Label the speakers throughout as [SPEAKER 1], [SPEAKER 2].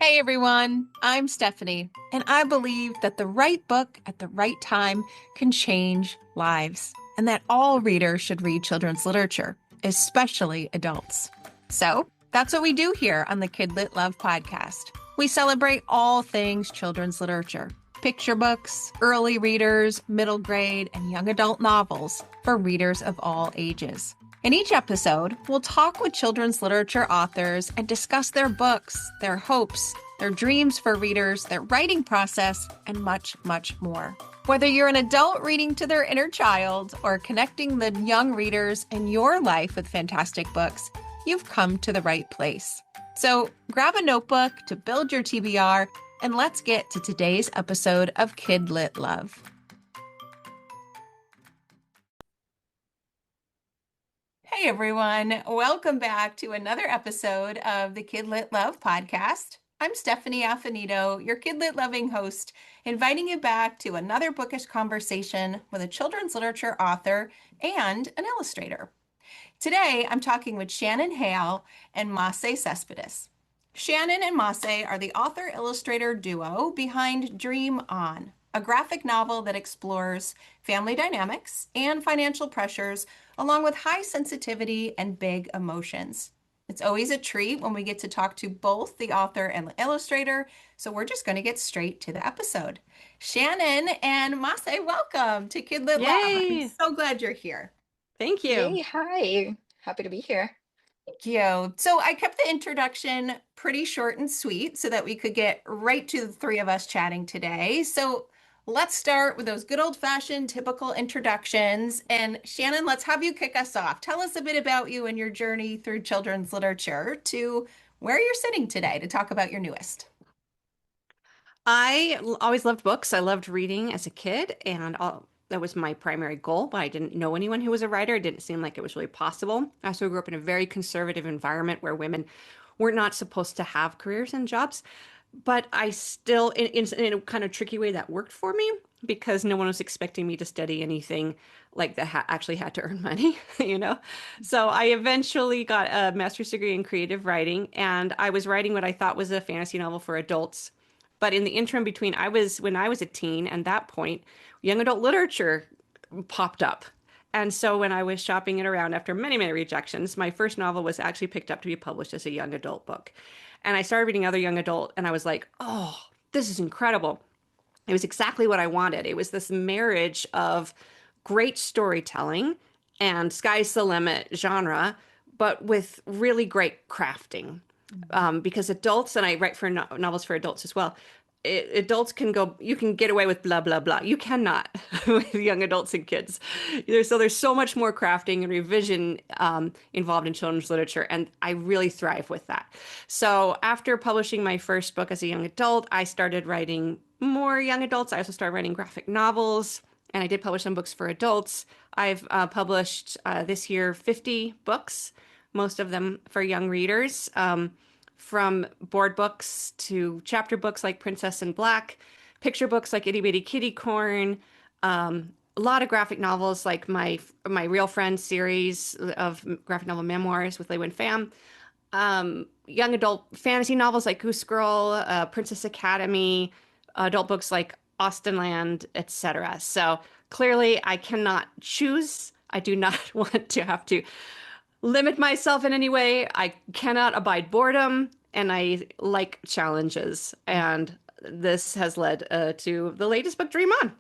[SPEAKER 1] Hey everyone, I'm Stephanie, and I believe that the right book at the right time can change lives, and that all readers should read children's literature, especially adults. So that's what we do here on the KidLit Love podcast. We celebrate all things children's literature: picture books, early readers, middle grade, and young adult novels for readers of all ages. In each episode, we'll talk with children's literature authors and discuss their books, their hopes, their dreams for readers, their writing process, and much, much more. Whether you're an adult reading to their inner child or connecting the young readers in your life with fantastic books, you've come to the right place. So grab a notebook to build your TBR, and let's get to today's episode of KidLit Love. Hey everyone, welcome back to another episode of the KidLit Love podcast. I'm Stephanie Affinito, your KidLit loving host, inviting you back to another bookish conversation with a children's literature author and an illustrator. Today, I'm talking with Shannon Hale and Marcela Cespedes. Shannon and Marcela are the author-illustrator duo behind Dream On, a graphic novel that explores family dynamics and financial pressures, along with high sensitivity and big emotions. It's always a treat when we get to talk to both the author and the illustrator, so we're just going to get straight to the episode. Shannon and Marcela, welcome to KidLit Love. I'm
[SPEAKER 2] Yay!
[SPEAKER 1] so glad you're here.
[SPEAKER 2] Thank you.
[SPEAKER 3] Yay, hi. Happy to be here.
[SPEAKER 1] Thank you. So I kept the introduction pretty short and sweet so that we could get right to the three of us chatting today. So let's start with those good old-fashioned typical introductions. And Shannon, let's have you kick us off. Tell us a bit about you and your journey through children's literature to where you're sitting today to talk about your newest.
[SPEAKER 2] Always loved books. I loved reading as a kid, and that was my primary goal, but I didn't know anyone who was a writer. It didn't seem like it was really possible. I also grew up in a very conservative environment where women were not supposed to have careers and jobs. But I still, in a kind of tricky way, that worked for me because no one was expecting me to study anything like that actually had to earn money, you know? So I eventually got a master's degree in creative writing, and I was writing what I thought was a fantasy novel for adults. But in the interim between when I was a teen and that point, young adult literature popped up. And so when I was shopping it around after many, many rejections, my first novel was actually picked up to be published as a young adult book. And I started reading other young adult, and I was like, oh, this is incredible. It was exactly what I wanted. It was this marriage of great storytelling and sky's the limit genre, but with really great crafting. Because adults, and I write for novels for adults as well, adults can go, you can get away with blah, blah, blah. You cannot with young adults and kids. There's so much more crafting and revision involved in children's literature, and I really thrive with that. So after publishing my first book as a young adult, I started writing more young adults. I also started writing graphic novels, and I did publish some books for adults. I've published this year 50 books, most of them for young readers. From board books to chapter books like Princess in Black, picture books like Itty Bitty Kitty Corn, a lot of graphic novels like my Real Friends series of graphic novel memoirs with Lewin Pham, young adult fantasy novels like Goose Girl, Princess Academy, adult books like Austenland, etc. So clearly, I cannot choose. I do not want to have to limit myself in any way. I cannot abide boredom, and I like challenges. And this has led to the latest book, Dream On.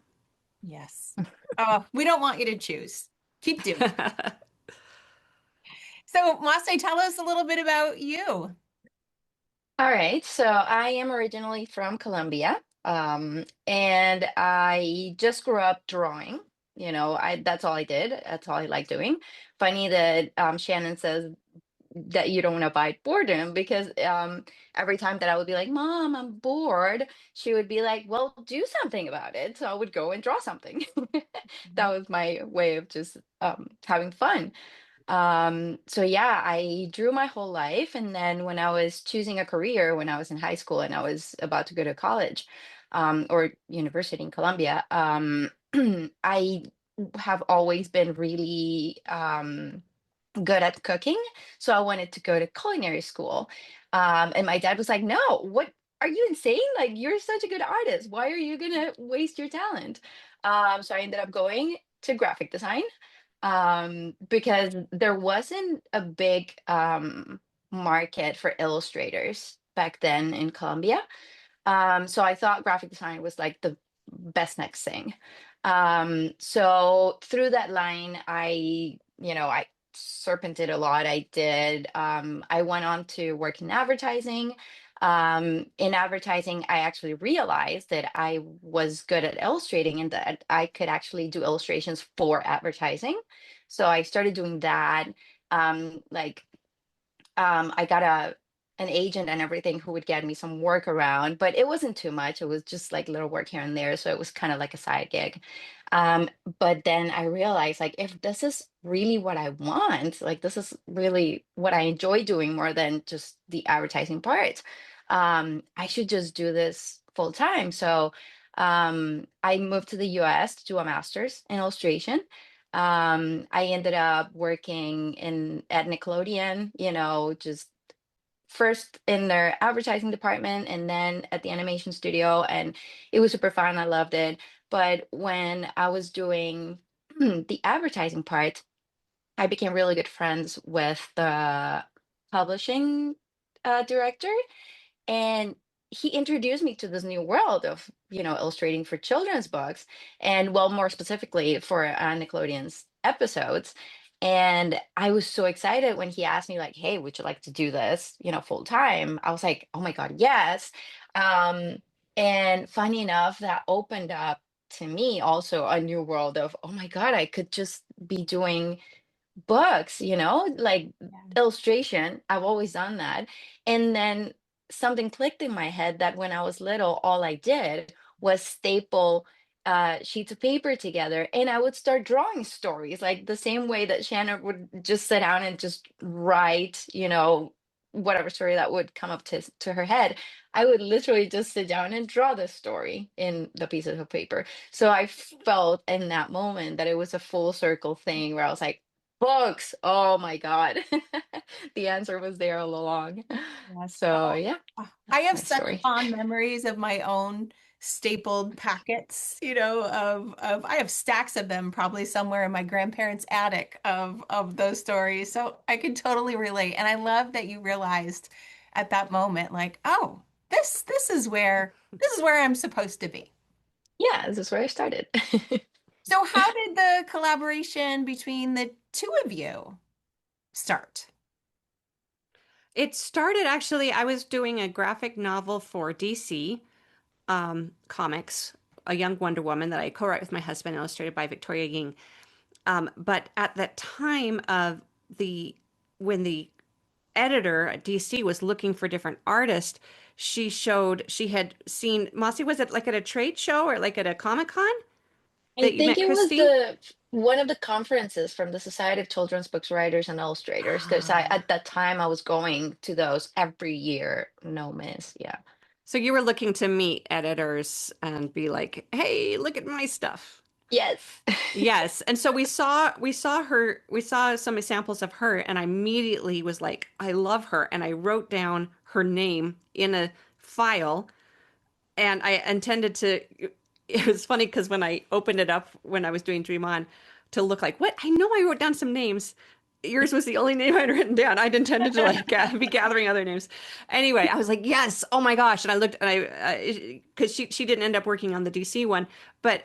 [SPEAKER 1] Yes. We don't want you to choose. Keep doing it. So, Marcela, tell us a little bit about you.
[SPEAKER 3] All right, so I am originally from Colombia, and I just grew up drawing. That's all I did. That's all I like doing. Funny that Shannon says that you don't want to abide boredom because every time that I would be like, "Mom, I'm bored," she would be like, "Well, do something about it." So I would go and draw something. That was my way of just having fun. So yeah, I drew my whole life. And then when I was choosing a career, when I was in high school and I was about to go to college, or university in Columbia, I have always been really good at cooking. So I wanted to go to culinary school. And my dad was like, "No, what are you insane? Like, you're such a good artist. Why are you gonna waste your talent? So I ended up going to graphic design, because there wasn't a big market for illustrators back then in Colombia. So I thought graphic design was like the best next thing. So through that line, I serpented a lot. I went on to work in advertising. In advertising, I actually realized that I was good at illustrating and that I could actually do illustrations for advertising. So I started doing that. Like I got an agent and everything who would get me some work around, but it wasn't too much. It was just like little work here and there, so it was kind of like a side gig. But then I realized, like, if this is really what I want, like this is really what I enjoy doing more than just the advertising part, I should just do this full time. So I moved to the US to do a master's in illustration. I ended up working in at Nickelodeon, just first in their advertising department and then at the animation studio, and it was super fun. I loved it. But when I was doing the advertising part, I became really good friends with the publishing director, and he introduced me to this new world of illustrating for children's books, and well, more specifically for Nickelodeon's episodes. And I was so excited when he asked me, like, hey, would you like to do this full time? I was like, oh my god, yes. um and funny enough, that opened up to me also a new world of, oh my god, I could just be doing books, like
[SPEAKER 1] Yeah.
[SPEAKER 3] illustration. I've always done that. And then something clicked in my head that when I was little, all I did was staple sheets of paper together, and I would start drawing stories like the same way that Shannon would just sit down and just write, whatever story that would come up to her head. I would literally just sit down and draw the story in the pieces of paper. So I felt in that moment that it was a full circle thing where I was like, books. Oh my God. The answer was there all along.
[SPEAKER 1] Yes.
[SPEAKER 3] So
[SPEAKER 1] Oh,
[SPEAKER 3] yeah,
[SPEAKER 1] I
[SPEAKER 3] that's
[SPEAKER 1] have
[SPEAKER 3] my
[SPEAKER 1] such
[SPEAKER 3] story.
[SPEAKER 1] fond memories of my own stapled packets, of I have stacks of them probably somewhere in my grandparents' attic of those stories. So I can totally relate. And I love that you realized at that moment, like, oh, this is where I'm supposed to be.
[SPEAKER 3] Yeah, this is where I started.
[SPEAKER 1] So how did the collaboration between the two of you start?
[SPEAKER 2] It started actually, I was doing a graphic novel for DC Comics, a young Wonder Woman that I co-wrote with my husband, illustrated by Victoria Ying. But at that time of the when the editor at DC was looking for different artists, she had seen Mossy, was it like at a trade show or like at a Comic Con
[SPEAKER 3] I
[SPEAKER 2] that you
[SPEAKER 3] think
[SPEAKER 2] met
[SPEAKER 3] it was
[SPEAKER 2] Christy?
[SPEAKER 3] the one of the conferences from the Society of Children's Books Writers and Illustrators, because I
[SPEAKER 2] Ah.
[SPEAKER 3] at that time I was going to those every year, no miss. Yeah.
[SPEAKER 2] So you were looking to meet editors and be like, "Hey, look at my stuff."
[SPEAKER 3] Yes.
[SPEAKER 2] Yes. And so we saw some examples of her, and I immediately was like, I love her. And I wrote down her name in a file, and I intended to, it was funny because when I opened it up when I was doing Dream On to look like, what? I know I wrote down some names. Yours was the only name I'd written down. I'd intended to like be gathering other names. Anyway, I was like, yes, oh my gosh. And I looked and because she didn't end up working on the DC one, but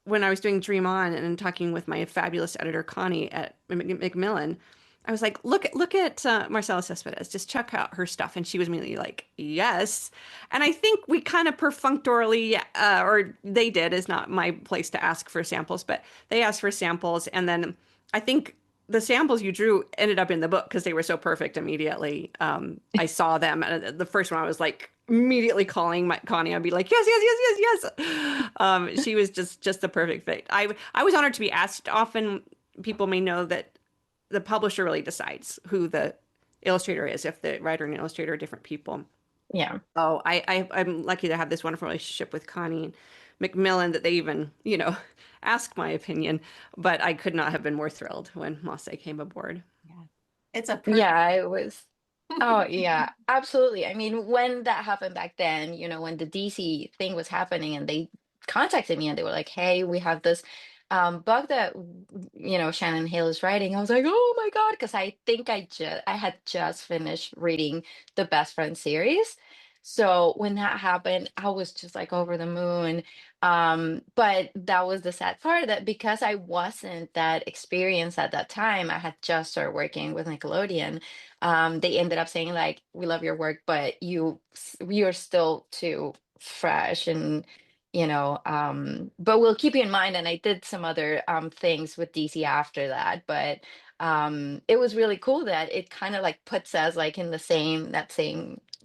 [SPEAKER 2] when I was doing Dream On and talking with my fabulous editor Connie at Macmillan, I was like, look at Marcela Cespedes. Just check out her stuff." And she was immediately like, yes. And I think we kind of perfunctorily, or they did, is not my place to ask for samples, but they asked for samples. And then I think the samples you drew ended up in the book because they were so perfect immediately. I saw them. And the first one, I was like, immediately calling my Connie. I'd be like, yes, yes, yes, yes, yes. She was just the perfect fit. I was honored to be asked. Often people may know that the publisher really decides who the illustrator is, if the writer and illustrator are different people.
[SPEAKER 3] Yeah.
[SPEAKER 2] Oh, I'm lucky to have this wonderful relationship with Connie and Macmillan that they even, ask my opinion. But I could not have been more thrilled when Mosse came aboard.
[SPEAKER 1] Yeah. It's a perfect.
[SPEAKER 3] Yeah, I was. Oh yeah, absolutely. I mean, when that happened back then, when the DC thing was happening and they contacted me and they were like, "Hey, we have this book that Shannon Hale is writing." I was like, "Oh my God," because I think I had just finished reading the Best Friend series. So when that happened, I was just like over the moon. But that was the sad part, that because I wasn't that experienced at that time, I had just started working with Nickelodeon. They ended up saying like, "We love your work, but you're still too fresh, and but we'll keep you in mind." And I did some other things with DC after that, but it was really cool that it kind of like puts us like in the same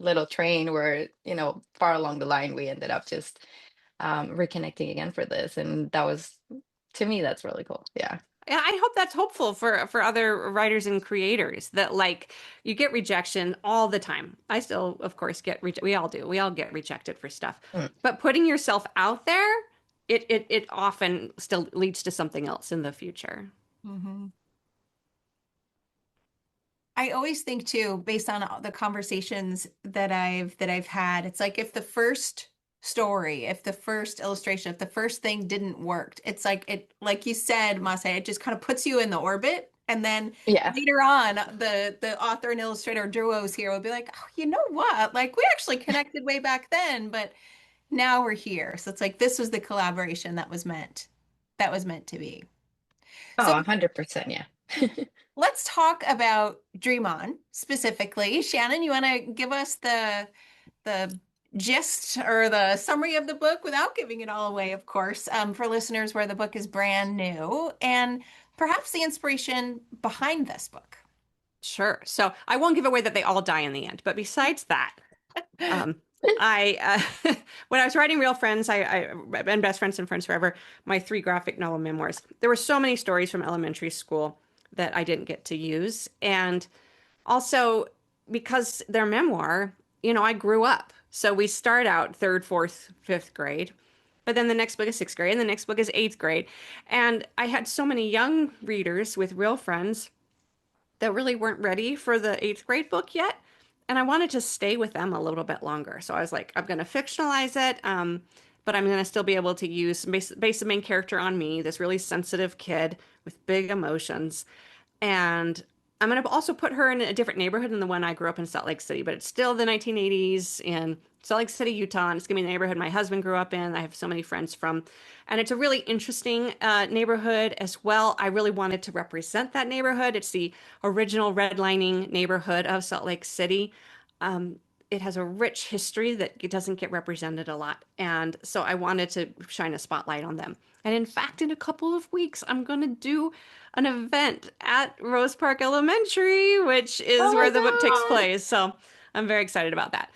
[SPEAKER 3] little train where far along the line we ended up just reconnecting again for this, and that was, to me, that's really cool. Yeah.
[SPEAKER 2] Yeah, I hope that's hopeful for other writers and creators that like you get rejection all the time. I still, of course, we all do. We all get rejected for stuff.
[SPEAKER 3] Mm.
[SPEAKER 2] But putting yourself out there, it often still leads to something else in the future.
[SPEAKER 1] Mhm. I always think too, based on all the conversations that I've had, it's like if the first story, if the first illustration, if the first thing didn't work, it's like like you said, Masa, it just kind of puts you in the orbit. And then
[SPEAKER 3] Yeah.
[SPEAKER 1] later on, the author and illustrator duos here will be like, oh, you know what? Like we actually connected way back then, but now we're here. So it's like this was the collaboration that was meant to be. So
[SPEAKER 3] Oh, 100%. Yeah.
[SPEAKER 1] let's talk about Dream On specifically. Shannon, you want to give us the gist or the summary of the book without giving it all away, of course, for listeners where the book is brand new, and perhaps the inspiration behind this book.
[SPEAKER 2] Sure. So I won't give away that they all die in the end, but besides that, um, when I was writing Real Friends, I've been Best Friends and Friends Forever, my three graphic novel memoirs. There were so many stories from elementary school that I didn't get to use, and also because they're memoir, I grew up. So we start out third, fourth, fifth grade, but then the next book is sixth grade, and the next book is eighth grade, and I had so many young readers with Real Friends that really weren't ready for the eighth grade book yet. And I wanted to stay with them a little bit longer. So I was like, I'm going to fictionalize it, but I'm going to still be able to base the main character on me, this really sensitive kid with big emotions. And I'm going to also put her in a different neighborhood than the one I grew up in Salt Lake City, but it's still the 1980s in Salt Lake City, Utah. And it's going to be the neighborhood my husband grew up in. I have so many friends from. And it's a really interesting neighborhood as well. I really wanted to represent that neighborhood. It's the original redlining neighborhood of Salt Lake City. Um, it has a rich history that it doesn't get represented a lot. And so I wanted to shine a spotlight on them. And in fact, in a couple of weeks, I'm going to do an event at Rose Park Elementary, which is
[SPEAKER 3] Oh
[SPEAKER 2] where
[SPEAKER 3] my
[SPEAKER 2] the book takes
[SPEAKER 3] God.
[SPEAKER 2] place. So I'm very excited about that.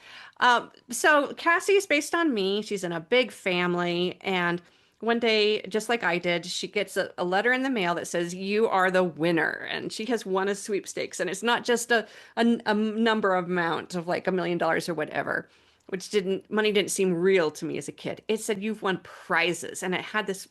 [SPEAKER 2] So Cassie is based on me. She's in a big family. And one day, just like I did, she gets a letter in the mail that says, "You are the winner." And she has won a sweepstakes. And it's not just a number amount of like $1 million or whatever, which money didn't seem real to me as a kid. It said, "You've won prizes." And it had this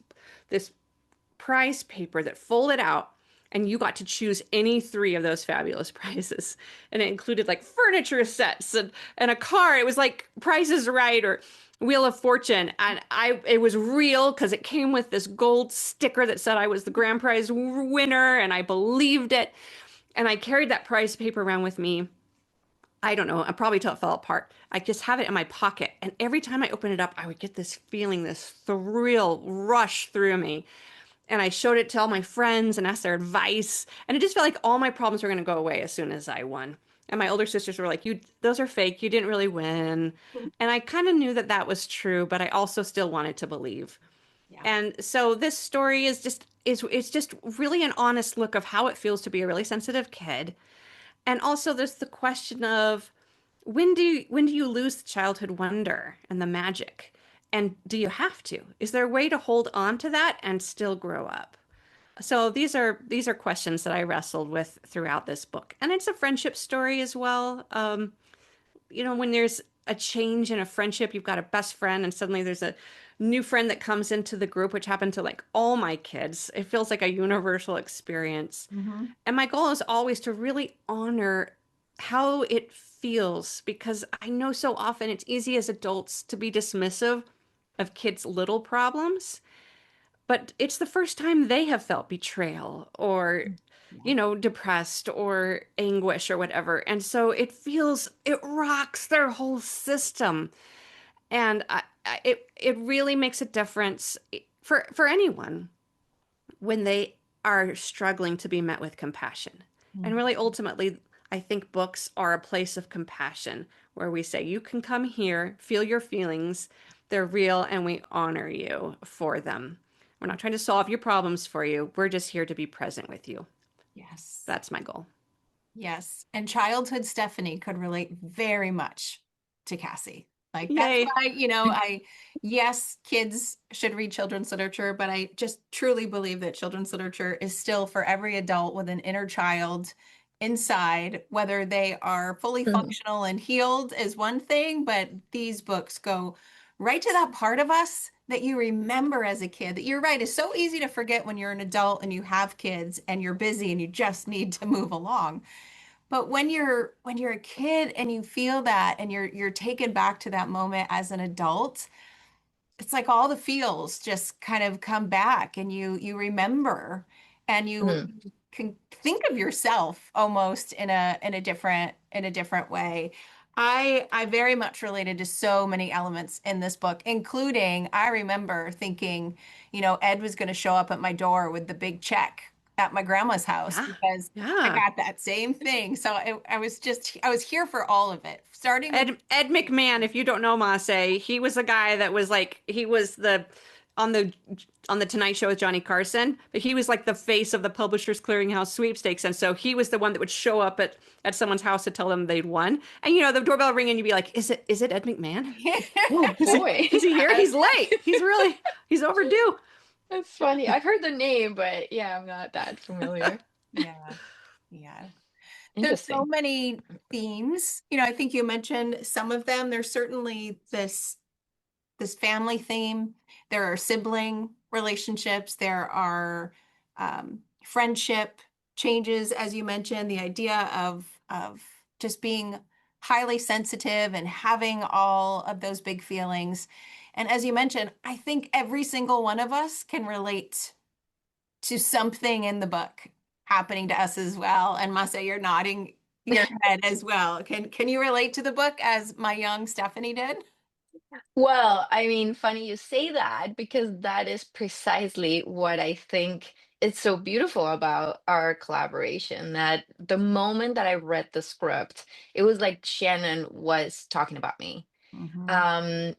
[SPEAKER 2] prize paper that folded out, and you got to choose any three of those fabulous prizes. And it included like furniture sets and a car. It was like Price is Right or Wheel of Fortune. And it was real because it came with this gold sticker that said I was the grand prize winner, and I believed it. And I carried that prize paper around with me. I don't know, probably till it fell apart. I just have it in my pocket. And every time I open it up, I would get this feeling, this thrill rush through me. And I showed it to all my friends and asked their advice. And it just felt like all my problems were going to go away as soon as I won. And my older sisters were like, those are fake. You didn't really win. And I kind of knew that that was true, but I also still wanted to believe.
[SPEAKER 1] Yeah.
[SPEAKER 2] And so this story it's just really an honest look of how it feels to be a really sensitive kid. And also there's the question of when do you lose the childhood wonder and the magic? And do you have to? Is there a way to hold on to that and still grow up? So these are questions that I wrestled with throughout this book. And it's a friendship story as well. When there's a change in a friendship, you've got a best friend and suddenly there's a new friend that comes into the group, which happened to like all my kids. It feels like a universal experience.
[SPEAKER 1] Mhm.
[SPEAKER 2] And my goal is always to really honor how it feels, because I know so often it's easy as adults to be dismissive of kids' little problems, but it's the first time they have felt betrayal or,
[SPEAKER 1] Yeah.
[SPEAKER 2] depressed or anguish or whatever. And so it rocks their whole system. And it really makes a difference for anyone when they are struggling to be met with compassion. And
[SPEAKER 1] Mhm.
[SPEAKER 2] really, ultimately, I think books are a place of compassion where we say, you can come here, feel your feelings, they're real, and we honor you for them. We're not trying to solve your problems for you. We're just here to be present with you.
[SPEAKER 1] Yes.
[SPEAKER 2] That's my goal.
[SPEAKER 1] Yes. And childhood Stephanie could relate very much to Cassie. Like that's
[SPEAKER 2] Yay.
[SPEAKER 1] why, yes, kids should read children's literature, but I just truly believe that children's literature is still for every adult with an inner child inside, whether they are fully
[SPEAKER 3] Mhm.
[SPEAKER 1] functional and healed is one thing, but these books go right to that part of us that you remember as a kid. That you're right, it's so easy to forget when you're an adult and you have kids and you're busy and you just need to move along. But when you're a kid and you feel that and you're taken back to that moment as an adult, it's like all the feels just kind of come back and you remember and you
[SPEAKER 3] Mhm.
[SPEAKER 1] can think of yourself almost in a different way. I very much related to so many elements in this book, including I remember thinking, Ed was going to show up at my door with the big check at my grandma's house
[SPEAKER 2] Yeah.
[SPEAKER 1] because I
[SPEAKER 2] Yeah.
[SPEAKER 1] got that same thing. So I was here for all of it, starting with
[SPEAKER 2] Ed McMahon, if you don't know Masse, he was a guy that was like he was the on the on the Tonight Show with Johnny Carson, but he was like the face of the Publishers Clearinghouse sweepstakes, and so he was the one that would show up at someone's house to tell them they'd won. And the doorbell ring, and you'd be like, "Is it Ed McMahon?
[SPEAKER 3] Oh
[SPEAKER 2] Is he
[SPEAKER 3] boy.
[SPEAKER 2] is he here? He's late. He's overdue."
[SPEAKER 3] That's funny. I've heard the name, but yeah, I'm not that familiar.
[SPEAKER 1] yeah, yeah. There's so
[SPEAKER 3] Interesting.
[SPEAKER 1] many themes. I think you mentioned some of them. There's certainly this family theme. There are sibling relationships. There are friendship changes, as you mentioned, the idea of just being highly sensitive and having all of those big feelings. And as you mentioned, I think every single one of us can relate to something in the book happening to us as well. And Masa, you're nodding your head as well. Can you relate to the book as my young Stephanie did?
[SPEAKER 3] Well, I mean, funny you say that because that is precisely what I think is so beautiful about our collaboration. That the moment that I read the script, it was like Shannon was talking about me.
[SPEAKER 1] Mhm.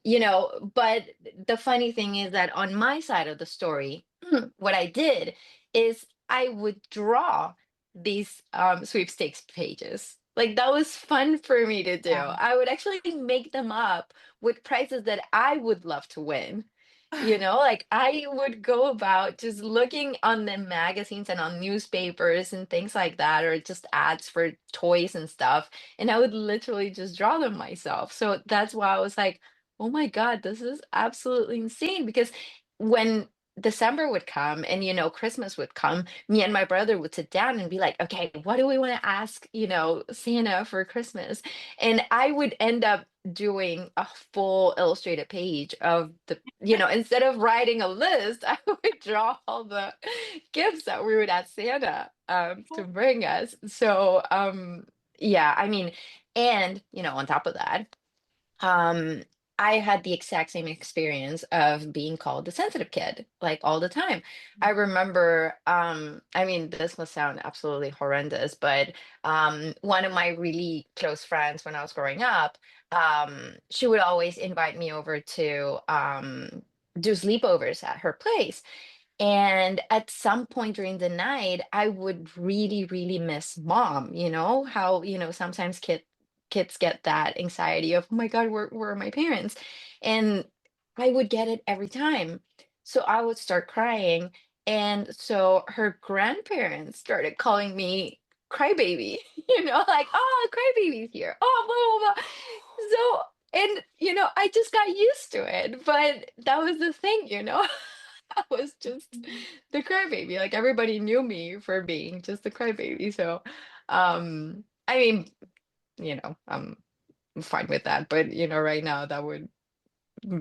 [SPEAKER 3] But the funny thing is that on my side of the story, what I did is I would draw these sweepstakes pages. Like that was fun for me to do.
[SPEAKER 1] Yeah.
[SPEAKER 3] I would actually make them up with prizes that I would love to win. Like I would go about just looking on the magazines and on newspapers and things like that, or just ads for toys and stuff. And I would literally just draw them myself. So that's why I was like, oh my God, this is absolutely insane. Because when December would come and, Christmas would come, me and my brother would sit down and be like, okay, what do we want to ask, Santa for Christmas? And I would end up doing a full illustrated page of instead of writing a list, I would draw all the gifts that we would ask Santa to bring us. So, yeah, I mean, and, on top of that, um, I had the exact same experience of being called the sensitive kid, like all the time. I remember, I mean, this must sound absolutely horrendous, but one of my really close friends when I was growing up, she would always invite me over to do sleepovers at her place. And at some point during the night, I would really, really miss mom, how, sometimes kids get that anxiety of, oh my God, where are my parents? And I would get it every time. So I would start crying. And so her grandparents started calling me crybaby, like, oh, crybaby's here. Oh, blah, blah, blah. So, and, I just got used to it. But that was the thing, I was just the crybaby. Like everybody knew me for being just the crybaby. So, I mean, I'm fine with that. But right now that would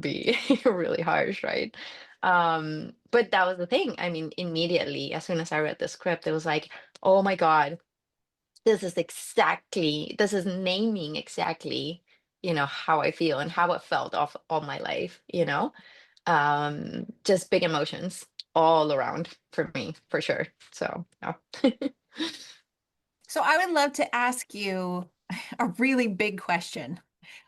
[SPEAKER 3] be really harsh, right? But that was the thing. I mean, immediately, as soon as I read the script, it was like, oh my God, this is naming exactly, how I feel and how it felt of all my life. Just big emotions all around for me, for sure. So, yeah.
[SPEAKER 1] So I would love to ask you a really big question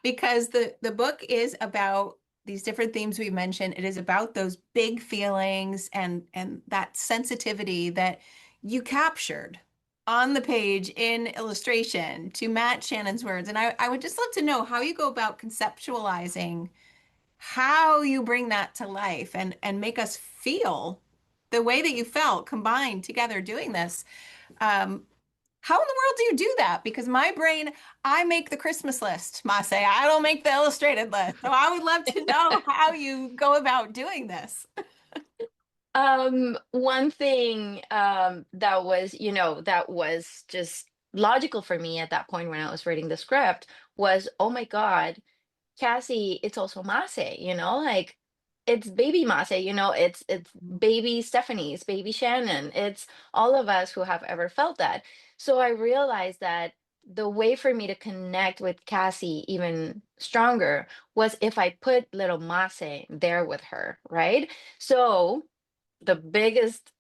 [SPEAKER 1] because the book is about these different themes we mentioned. It is about those big feelings and that sensitivity that you captured on the page in illustration to match Shannon's words. And I would just love to know how you go about conceptualizing how you bring that to life and make us feel the way that you felt combined together doing this. Um, how in the world do you do that? Because my brain, I make the Christmas list, Mase. I don't make the illustrated list. So I would love to know how you go about doing this.
[SPEAKER 3] One thing that was just logical for me at that point when I was reading the script was, oh my God, Cassie, it's also Mase, like it's baby Mase, it's baby Stephanie, it's baby Shannon, it's all of us who have ever felt that. So I realized that the way for me to connect with Cassie even stronger was if I put little Mase there with her, right? So the biggest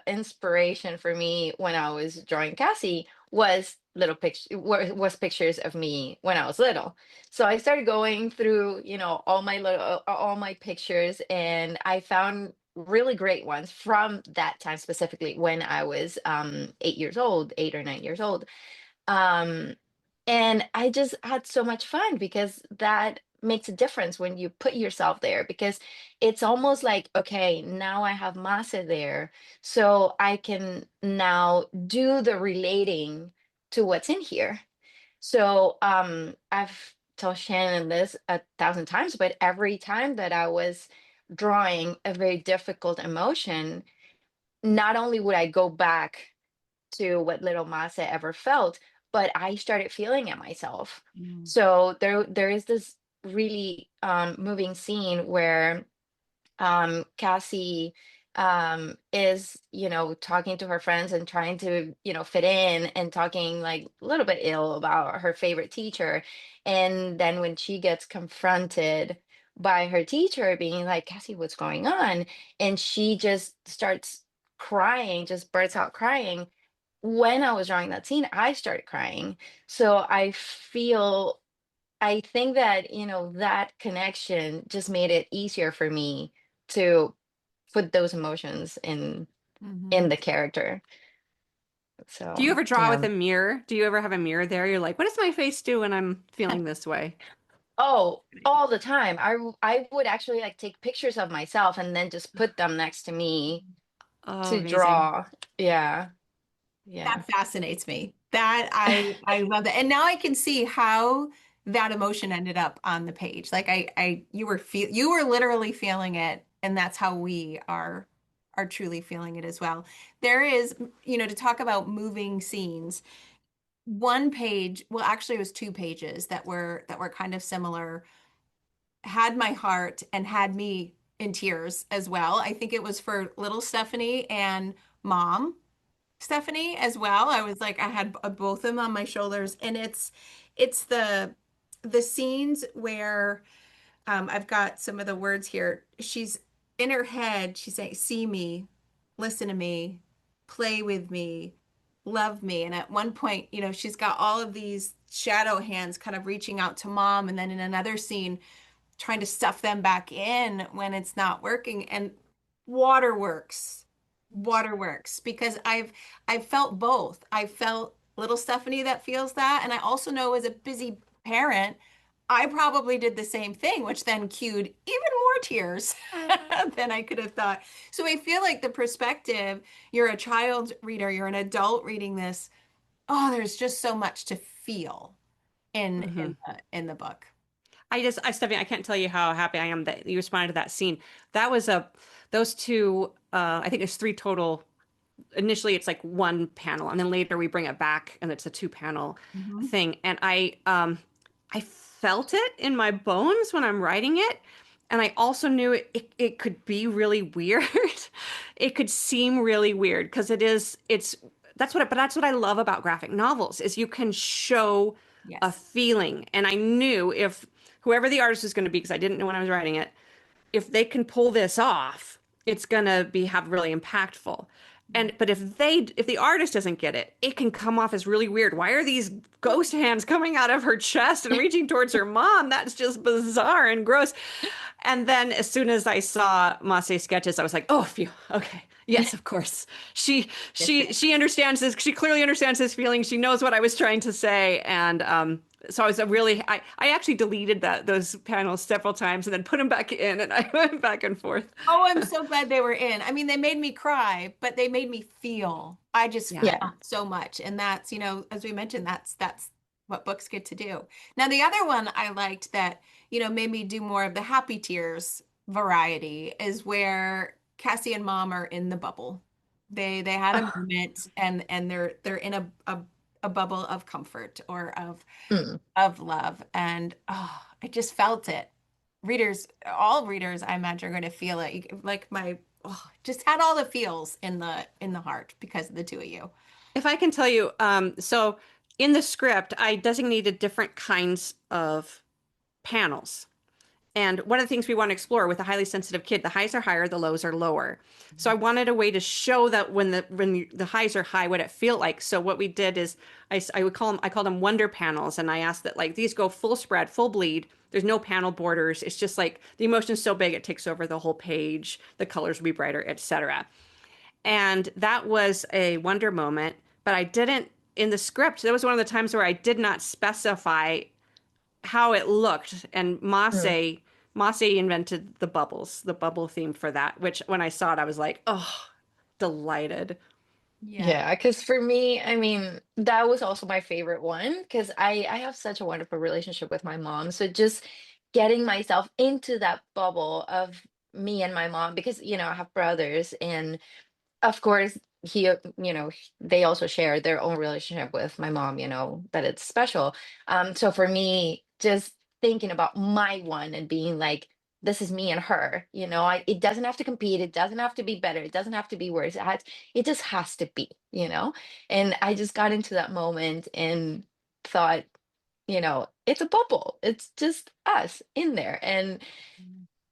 [SPEAKER 3] inspiration for me when I was drawing Cassie was was pictures of me when I was little. So I started going through, all my pictures, and I found really great ones from that time, specifically when I was 8 years old, 8 or 9 years old. Um, and I just had so much fun because that makes a difference when you put yourself there, because it's almost like, okay, now I have Masa there, so I can now do the relating to what's in here. So I've told Shannon this 1,000 times, but every time that I was drawing a very difficult emotion, not only would I go back to what little Masa ever felt, but I started feeling it myself.
[SPEAKER 1] Mm.
[SPEAKER 3] So there is this really moving scene where Cassie is, talking to her friends and trying to, fit in and talking like a little bit ill about her favorite teacher. And then when she gets confronted by her teacher being like, Cassie, what's going on? And she just starts crying, just bursts out crying. When I was drawing that scene, I started crying. So I think that, that connection just made it easier for me to put those emotions in
[SPEAKER 1] Mhm.
[SPEAKER 3] the character.
[SPEAKER 2] Do you
[SPEAKER 3] So,
[SPEAKER 2] ever draw with
[SPEAKER 3] yeah.
[SPEAKER 2] a mirror? Do you ever have a mirror there? You're like, what does my face do when I'm feeling this way?
[SPEAKER 3] Oh, all the time. I would actually like take pictures of myself and then just put them next to me
[SPEAKER 2] Oh,
[SPEAKER 3] to
[SPEAKER 2] amazing.
[SPEAKER 3] draw. Yeah. Yeah.
[SPEAKER 1] That fascinates me. That I love that. And now I can see how that emotion ended up on the page. Like you were literally feeling it, and that's how we are truly feeling it as well. There is, to talk about moving scenes, one page, well, actually it was two pages that were kind of similar, had my heart and had me in tears as well. I think it was for little Stephanie and mom Stephanie as well. I was like, I had both of them on my shoulders, and it's the scenes where I've got some of the words here. She's in her head. She's saying, "See me, listen to me, play with me, love me." And at one point, she's got all of these shadow hands kind of reaching out to mom, and then in another scene, trying to stuff them back in when it's not working. And waterworks, waterworks, because I've felt both. I felt little Stephanie that feels that, and I also know as a busy parent, I probably did the same thing, which then cued even more tears than I could have thought. So I feel like the perspective, you're a child reader, you're an adult reading this. Oh, there's just so much to feel in
[SPEAKER 2] Hmm.
[SPEAKER 1] in the book.
[SPEAKER 2] Stephanie, I can't tell you how happy I am that you responded to that scene. That was those two, I think there's three total initially it's like one panel, and then later we bring it back and it's a two panel
[SPEAKER 1] Mhm.
[SPEAKER 2] thing. And I felt it in my bones when I'm writing it. And I also knew it could be really weird. It could seem really weird because but that's what I love about graphic novels is you can show a
[SPEAKER 1] Yes.
[SPEAKER 2] feeling. And I knew if whoever the artist was going to be, because I didn't know when I was writing it, if they can pull this off, it's gonna be have really impactful. And but if the artist doesn't get it, it can come off as really weird. Why are these ghost hands coming out of her chest and reaching towards her mom? That's just bizarre and gross. And then as soon as I saw Mase's sketches, I was like, oh, phew, okay. Yes, of course.
[SPEAKER 3] Yes,
[SPEAKER 2] She understands this. She clearly understands his feelings. She knows what I was trying to say. And so I was I actually deleted those panels several times and then put them back in, and I went back and forth.
[SPEAKER 1] Oh, I'm so glad they were in. I mean, they made me cry, but they made me feel. I just
[SPEAKER 2] Yeah.
[SPEAKER 3] yeah.
[SPEAKER 1] felt so much. And that's, as we mentioned, that's what books get to do. Now, the other one I liked that, made me do more of the happy tears variety is where Cassie and Mom are in the bubble. They had a
[SPEAKER 3] Oh,
[SPEAKER 1] moment and they're in a bubble of comfort or
[SPEAKER 3] mm,
[SPEAKER 1] of love. And I just felt it. All readers, I imagine, are going to feel it. Like just had all the feels in the heart because of the two of you.
[SPEAKER 2] If I can tell you, so in the script, I designated different kinds of panels. And one of the things we want to explore with a highly sensitive kid, the highs are higher, the lows are lower. So I wanted a way to show that when the highs are high, what it felt like. So what we did is I called them wonder panels, and I asked that like these go full spread, full bleed. There's no panel borders. It's just like the emotion's so big it takes over the whole page. The colors will be brighter, etc. And that was a wonder moment, but I didn't in the script. That was one of the times where I did not specify how it looked. And
[SPEAKER 3] mm.
[SPEAKER 2] Masse invented the bubble theme for that, which when I saw it, I was like, oh, delighted.
[SPEAKER 1] Yeah.
[SPEAKER 3] Yeah, because for me, I mean, that was also my favorite one because I have such a wonderful relationship with my mom. So just getting myself into that bubble of me and my mom, because I have brothers, and of course they also share their own relationship with my mom, that it's special. So for me, just thinking about my one and being like, this is me and her, it doesn't have to compete, it doesn't have to be better, it doesn't have to be worse, it just has to be. And I just got into that moment and thought, it's a bubble, it's just us in there. And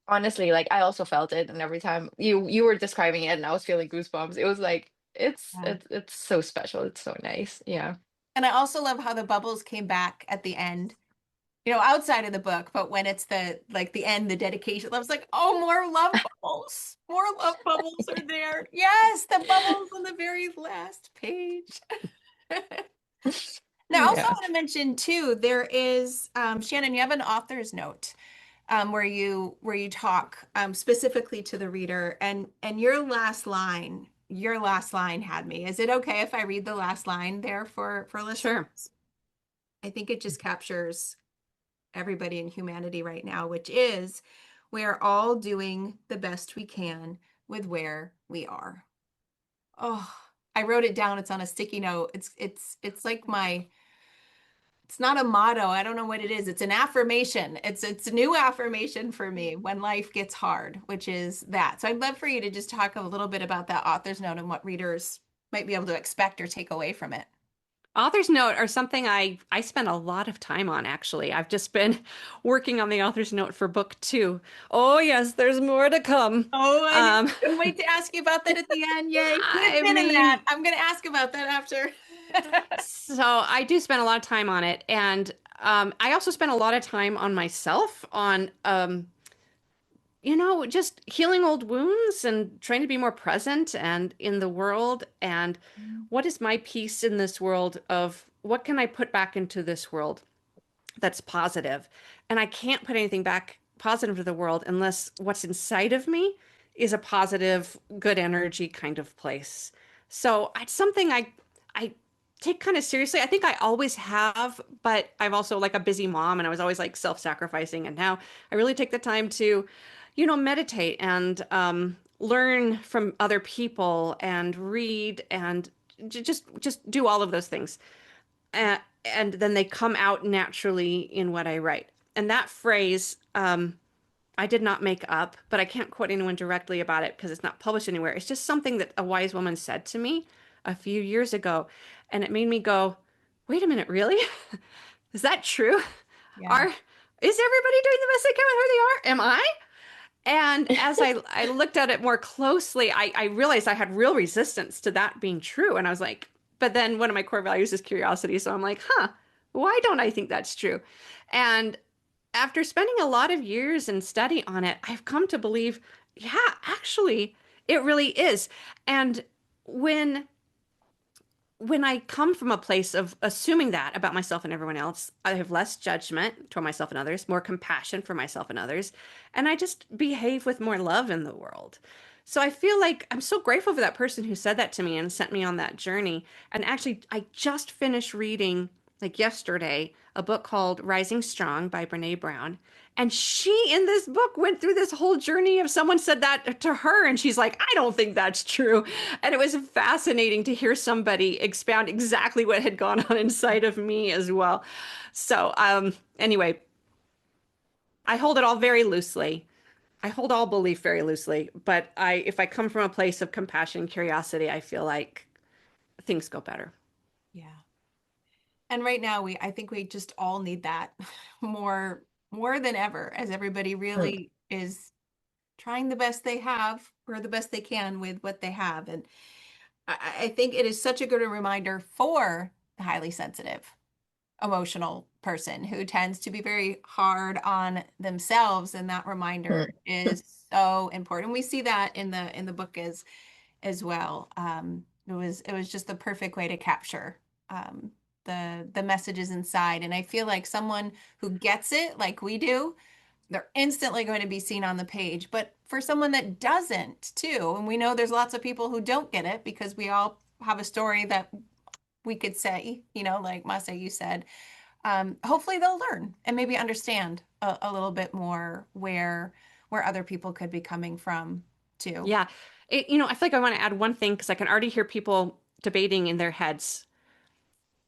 [SPEAKER 3] honestly, like, I also felt it, and every time you were describing it and I was feeling goosebumps, it was like
[SPEAKER 1] Yeah.
[SPEAKER 3] it's so special. It's so nice. Yeah.
[SPEAKER 1] And I also love how the bubbles came back at the end, outside of the book, but when it's the end, the dedication, I was like, oh, more love bubbles. More love bubbles are there. Yes, the bubbles on the very last page. Now, I also
[SPEAKER 3] Yeah.
[SPEAKER 1] want to mention too, there is Shannon, you have an author's note where you talk specifically to the reader, and your last line had me. Is it okay if I read the last line there for
[SPEAKER 2] Sure.
[SPEAKER 1] listeners? I think it just captures everybody in humanity right now, which is we are all doing the best we can with where we are. Oh, I wrote it down. It's on a sticky note. It's like it's not a motto. I don't know what it is. It's an affirmation. It's a new affirmation for me when life gets hard, which is that. So I'd love for you to just talk a little bit about that author's note and what readers might be able to expect or take away from it.
[SPEAKER 2] Author's note are something I spent a lot of time on, actually. I've just been working on the author's note for book two. Oh, yes, there's more to come.
[SPEAKER 1] Oh, I
[SPEAKER 2] Um,
[SPEAKER 1] couldn't wait to ask you about that at the end. Yay. Put a
[SPEAKER 2] I
[SPEAKER 1] pin in that.
[SPEAKER 2] mean,
[SPEAKER 1] I'm going to ask about that after.
[SPEAKER 2] so I do spend a lot of time on it. And I also spend a lot of time on myself, on just healing old wounds and trying to be more present and in the world. And what is my piece in this world of what can I put back into this world that's positive? And I can't put anything back positive to the world unless what's inside of me is a positive, good energy kind of place. So it's something I take kind of seriously. I think I always have, but I'm also like a busy mom and I was always like self-sacrificing. And now I really take the time to meditate and learn from other people and read and just do all of those things. And then they come out naturally in what I write. And that phrase, I did not make up, but I can't quote anyone directly about it because it's not published anywhere. It's just something that a wise woman said to me a few years ago, and it made me go, "Wait a minute, really? Is that true?
[SPEAKER 1] Yeah.
[SPEAKER 2] Are is everybody doing the best they can with who they are? Am I?" And as I looked at it more closely, I realized I had real resistance to that being true. And I was like, but then one of my core values is curiosity. So I'm like, huh, why don't I think that's true? And after spending a lot of years and study on it, I've come to believe, yeah, actually, it really is. And when when I come from a place of assuming that about myself and everyone else, I have less judgment toward myself and others, more compassion for myself and others, and I just behave with more love in the world. So I feel like I'm so grateful for that person who said that to me and sent me on that journey. And actually, I just finished reading, like yesterday, a book called Rising Strong by Brene Brown. And she, in this book, went through this whole journey of someone said that to her, and she's like, I don't think that's true. And it was fascinating to hear somebody expound exactly what had gone on inside of me as well. So, anyway, I hold it all very loosely. I hold all belief very loosely, but if I come from a place of compassion and curiosity, I feel like things go better.
[SPEAKER 1] Yeah. And right now I think we just all need that more more than ever, as everybody
[SPEAKER 3] Mm.
[SPEAKER 1] really is trying the best they have or the best they can with what they have. And I think it is such a good reminder for the highly sensitive, emotional person who tends to be very hard on themselves. And that reminder
[SPEAKER 3] Mm.
[SPEAKER 1] is so important. We see that in the book as well. It was just the perfect way to capture the messages inside. And I feel like someone who gets it like we do, they're instantly going to be seen on the page. But for someone that doesn't too, and we know there's lots of people who don't get it because we all have a story that we could say, like Masa, you said, hopefully they'll learn and maybe understand a little bit more where other people could be coming from too.
[SPEAKER 2] Yeah. I feel like I want to add one thing because I can already hear people debating in their heads.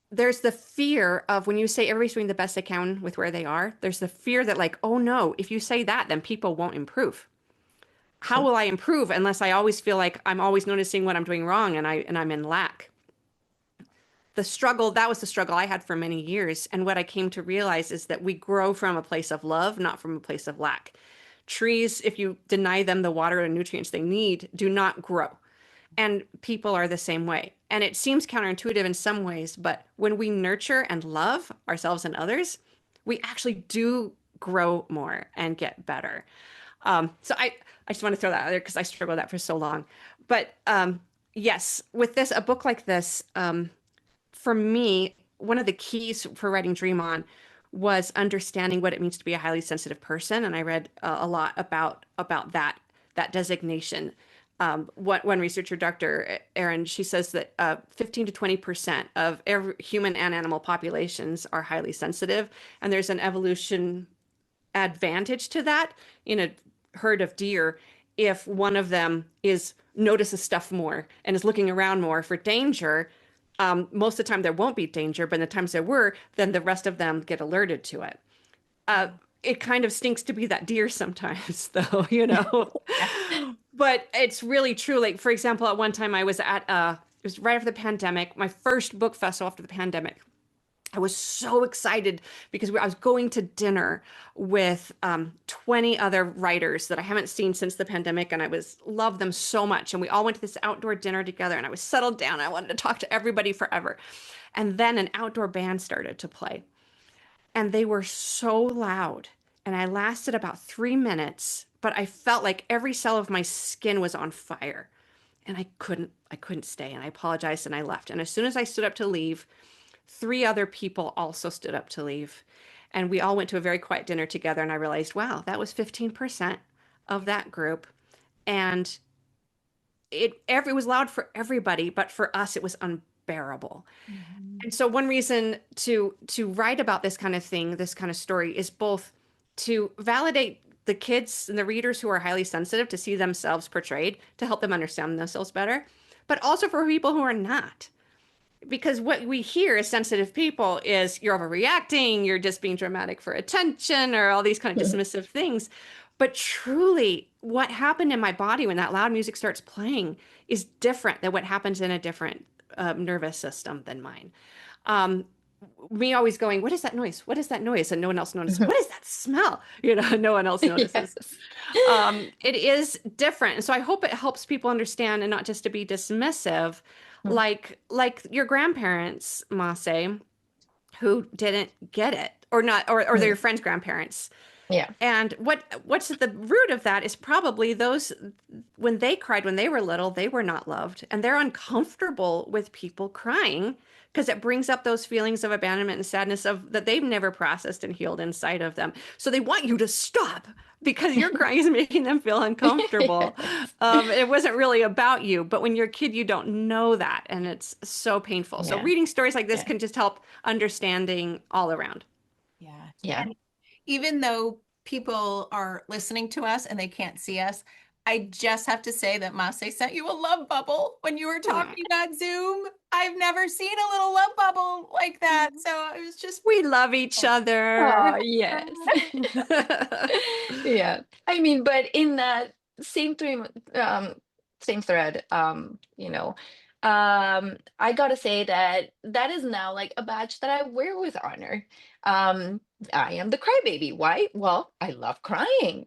[SPEAKER 2] There's the fear of when you say everybody's doing the best they can with where they are, there's the fear that, like, oh no, if you say that, then people won't improve. How will I improve unless I always feel like I'm always noticing what I'm doing wrong and I'm in lack? That was the struggle I had for many years. And what I came to realize is that we grow from a place of love, not from a place of lack. Trees, if you deny them the water and nutrients they need, do not grow. And people are the same way. And it seems counterintuitive in some ways, but when we nurture and love ourselves and others, we actually do grow more and get better. So I just want to throw that out there because I struggled with that for so long. But yes, with a book like this, for me, one of the keys for writing Dream On was understanding what it means to be a highly sensitive person, and I read a lot about that designation. One researcher, Dr. Erin, she says that 15 to 20% of every human and animal populations are highly sensitive, and there's an evolution advantage to that in a herd of deer if one of them is notices stuff more and is looking around more for danger. Most of the time there won't be danger, but in the times there were, then the rest of them get alerted to it. Uh, it kind of stinks to be that deer sometimes, though.
[SPEAKER 1] Yeah.
[SPEAKER 2] But it's really true. Like, for example, at one time I was it was right after the pandemic, my first book festival after the pandemic. I was so excited because I was going to dinner with 20 other writers that I haven't seen since the pandemic, and loved them so much. And we all went to this outdoor dinner together, and I was settled down. I wanted to talk to everybody forever. And then an outdoor band started to play, and they were so loud. And I lasted about 3 minutes, but I felt like every cell of my skin was on fire, and I couldn't stay. And I apologized, and I left. And as soon as I stood up to leave, three other people also stood up to leave. And we all went to a very quiet dinner together. And I realized, wow, that was 15% of that group. And it was loud for everybody, but for us, it was unbearable.
[SPEAKER 1] Mhm.
[SPEAKER 2] And so one reason to write about this kind of thing, this kind of story, is both to validate the kids and the readers who are highly sensitive to see themselves portrayed to help them understand themselves better, but also for people who are not. Because what we hear as sensitive people is you're overreacting, you're just being dramatic for attention, or all these kind of dismissive things. But truly, what happened in my body when that loud music starts playing is different than what happens in a different nervous system than mine. Um, Me always going, what is that noise? What is that noise? And no one else notices. What is that smell? No one else notices.
[SPEAKER 3] Yes.
[SPEAKER 2] It is different. And so I hope it helps people understand and not just to be dismissive, like your grandparents, Mase, who didn't get it, or not, or their friends' grandparents.
[SPEAKER 3] Yeah.
[SPEAKER 2] And what's at the root of that is probably those when they cried when they were little, they were not loved, and they're uncomfortable with people crying because it brings up those feelings of abandonment and sadness of that they've never processed and healed inside of them. So they want you to stop because your crying is making them feel uncomfortable.
[SPEAKER 3] Yes.
[SPEAKER 2] It wasn't really about you, but when you're a kid, you don't know that, and it's so painful. So
[SPEAKER 3] Yeah.
[SPEAKER 2] reading stories like this
[SPEAKER 3] Yeah.
[SPEAKER 2] can just help understanding all around.
[SPEAKER 1] Yeah.
[SPEAKER 3] Yeah.
[SPEAKER 1] And even though people are listening to us and they can't see us, I just have to say that Mase sent you a love bubble when you were talking on Zoom. I've never seen a little love bubble like that. So it was just,
[SPEAKER 2] We love each
[SPEAKER 3] Oh,
[SPEAKER 2] other.
[SPEAKER 3] yes. Yeah. I mean, but in that same thread, same thread, I gotta say that that is now like a badge that I wear with honor. Um, I am the crybaby. Why? Well, I love crying,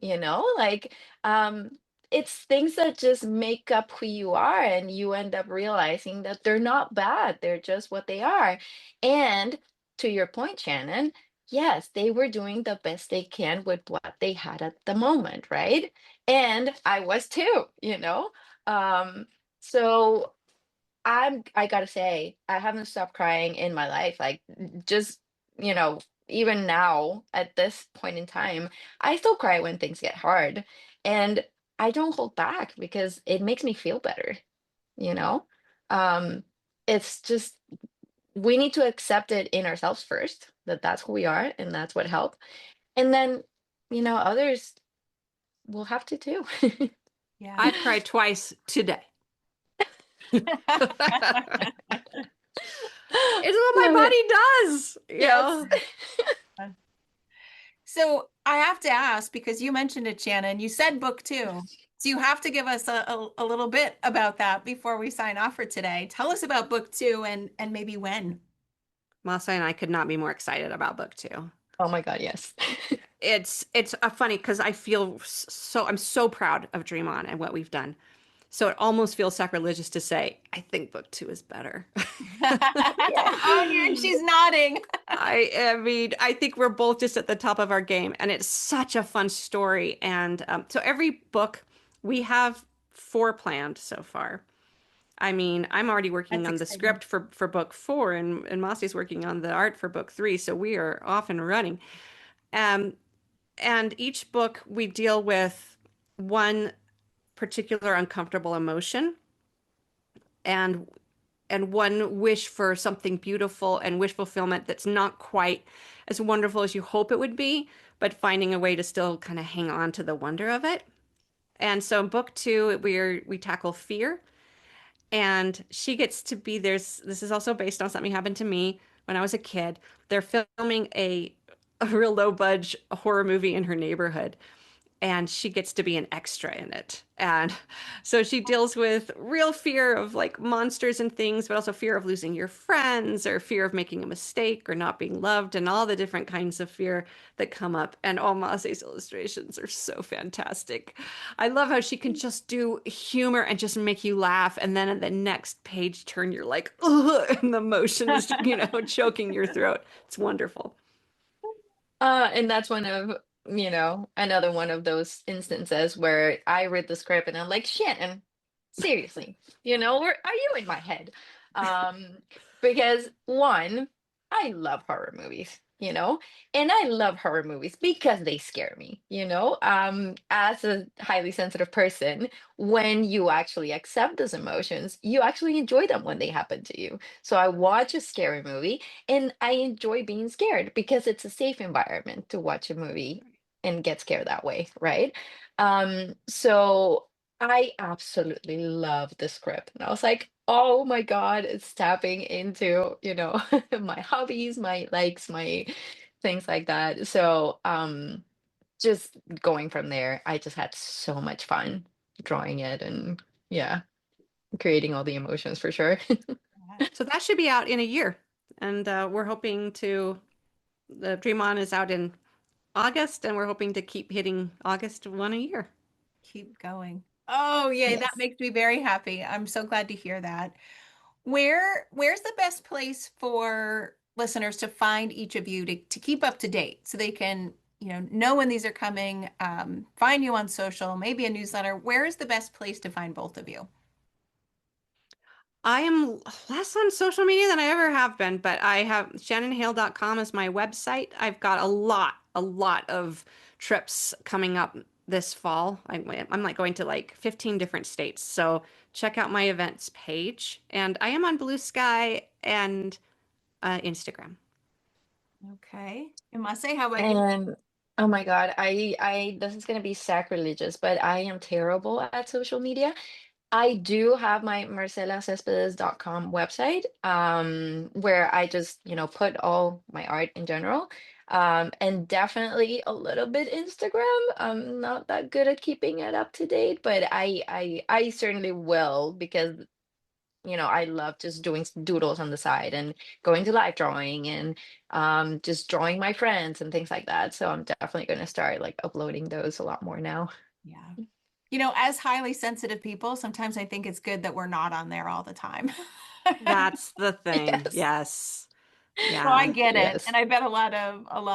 [SPEAKER 3] like, um, it's things that just make up who you are, and you end up realizing that they're not bad. They're just what they are. And to your point, Shannon, yes, they were doing the best they can with what they had at the moment, right? And I was too, Um, so I gotta say, I haven't stopped crying in my life. Like just, even now at this point in time, I still cry when things get hard. And I don't hold back because it makes me feel better, you know? Um, it's just we need to accept it in ourselves first, that that's who we are and that's what helped. And then, others will have to too.
[SPEAKER 1] yeah.
[SPEAKER 2] I've cried twice today. It's what my
[SPEAKER 3] Love it.
[SPEAKER 2] body does,
[SPEAKER 3] Yes.
[SPEAKER 1] So I have to ask because you mentioned it, Shannon. You said book two. So you have to give us a little bit about that before we sign off for today. Tell us about book two and maybe when.
[SPEAKER 2] Masa and I could not be more excited about book two.
[SPEAKER 3] Oh my God, yes.
[SPEAKER 2] It's funny because I feel I'm so proud of Dream On and what we've done. So it almost feels sacrilegious to say I think book two is better.
[SPEAKER 3] Yeah.
[SPEAKER 1] Oh, she's nodding.
[SPEAKER 2] I mean, I think we're both just at the top of our game, and it's such a fun story. And so every book we have four planned so far. I mean, I'm already working
[SPEAKER 1] That's
[SPEAKER 2] on the
[SPEAKER 1] exciting.
[SPEAKER 2] script for book four, and Masi's working on the art for book three. So we are off and running. Um, and each book we deal with one particular uncomfortable emotion and one wish for something beautiful and wish fulfillment that's not quite as wonderful as you hope it would be, but finding a way to still kind of hang on to the wonder of it. And so in book two, we tackle fear, and she gets to be this is also based on something happened to me when I was a kid. They're filming a real low budge horror movie in her neighborhood, and she gets to be an extra in it. And so she deals with real fear of like monsters and things, but also fear of losing your friends or fear of making a mistake or not being loved and all the different kinds of fear that come up. And all Mase's illustrations are so fantastic. I love how she can just do humor and just make you laugh. And then in the next page turn, you're like, ugh, and the emotion is, choking your throat. It's wonderful.
[SPEAKER 3] And that's one of, another one of those instances where I read the script and I'm like, Shannon, seriously, where are you in my head? Um, because one, I love horror movies, and I love horror movies because they scare me, as a highly sensitive person, when you actually accept those emotions, you actually enjoy them when they happen to you. So I watch a scary movie and I enjoy being scared because it's a safe environment to watch a movie and get scared that way, right? So I absolutely love the script. And I was like, oh my God, it's tapping into, my hobbies, my likes, my things like that. So just going from there, I just had so much fun drawing it and yeah, creating all the emotions for sure.
[SPEAKER 2] So that should be out in a year. And we're hoping to, the Dream On is out in August, and we're hoping to keep hitting August one a year.
[SPEAKER 1] Keep going. Oh, yay, that
[SPEAKER 3] Yes.
[SPEAKER 1] makes me very happy. I'm so glad to hear that. Where's the best place for listeners to find each of you to keep up to date so they can, know when these are coming, find you on social, maybe a newsletter. Where is the best place to find both of you?
[SPEAKER 2] I am less on social media than I ever have been, but I have shannonhale.com as my website. I've got a lot of trips coming up this fall. I'm like going to like 15 different states. So check out my events page. And I am on Blue Sky and Instagram.
[SPEAKER 1] Okay. And Marcela, how about you?
[SPEAKER 3] And oh my God, I this is gonna be sacrilegious, but I am terrible at social media. I do have my marcelacespedes.com website, where I just, put all my art in general. And definitely a little bit Instagram. I'm not that good at keeping it up to date, but I certainly will because I love just doing doodles on the side and going to live drawing and just drawing my friends and things like that. So I'm definitely going to start like uploading those a lot more now.
[SPEAKER 1] Yeah. As highly sensitive people, sometimes I think it's good that we're not on there all the time.
[SPEAKER 2] That's the thing.
[SPEAKER 3] Yes.
[SPEAKER 2] Yes.
[SPEAKER 1] So I
[SPEAKER 2] Yeah.
[SPEAKER 1] get it, and
[SPEAKER 3] Yes.
[SPEAKER 1] I bet a lot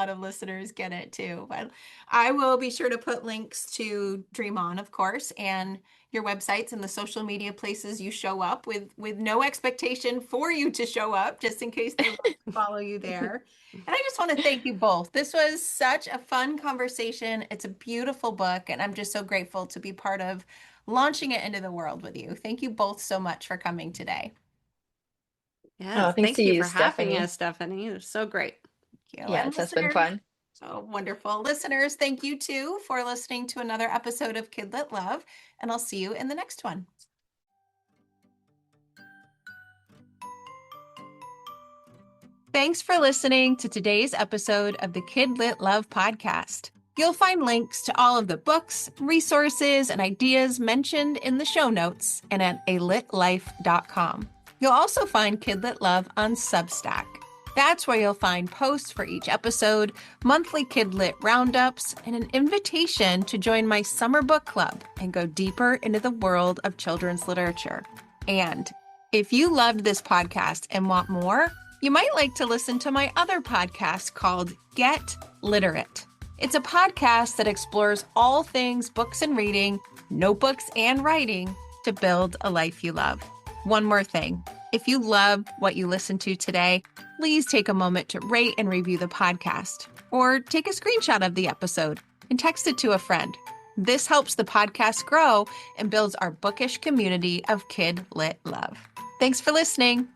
[SPEAKER 1] of listeners get it too. But I will be sure to put links to Dream On, of course, and your websites and the social media places you show up with no expectation for you to show up, just in case they love to follow you there. And I just want to thank you both. This was such a fun conversation. It's a beautiful book, and I'm just so grateful to be part of launching it into the world with you. Thank you both so much for coming today.
[SPEAKER 3] Oh,
[SPEAKER 2] Yes.
[SPEAKER 3] thanks to
[SPEAKER 2] Thank you
[SPEAKER 3] you,
[SPEAKER 2] for having
[SPEAKER 3] Stephanie.
[SPEAKER 2] us, Stephanie. It was so great.
[SPEAKER 1] Thank you. And
[SPEAKER 3] Yes, that's been
[SPEAKER 1] listeners,
[SPEAKER 3] fun.
[SPEAKER 1] oh, wonderful. Listeners, thank you too for listening to another episode of KidLit Love, and I'll see you in the next one. Thanks for listening to today's episode of the KidLit Love podcast. You'll find links to all of the books, resources, and ideas mentioned in the show notes and at alitlife.com. You'll also find KidLit Love on Substack. That's where you'll find posts for each episode, monthly KidLit roundups, and an invitation to join my summer book club and go deeper into the world of children's literature. And if you loved this podcast and want more, you might like to listen to my other podcast called Get Literate. It's a podcast that explores all things books and reading, notebooks and writing to build a life you love. One more thing. If you loved what you listened to today, please take a moment to rate and review the podcast, or take a screenshot of the episode and text it to a friend. This helps the podcast grow and builds our bookish community of Kid Lit Love. Thanks for listening.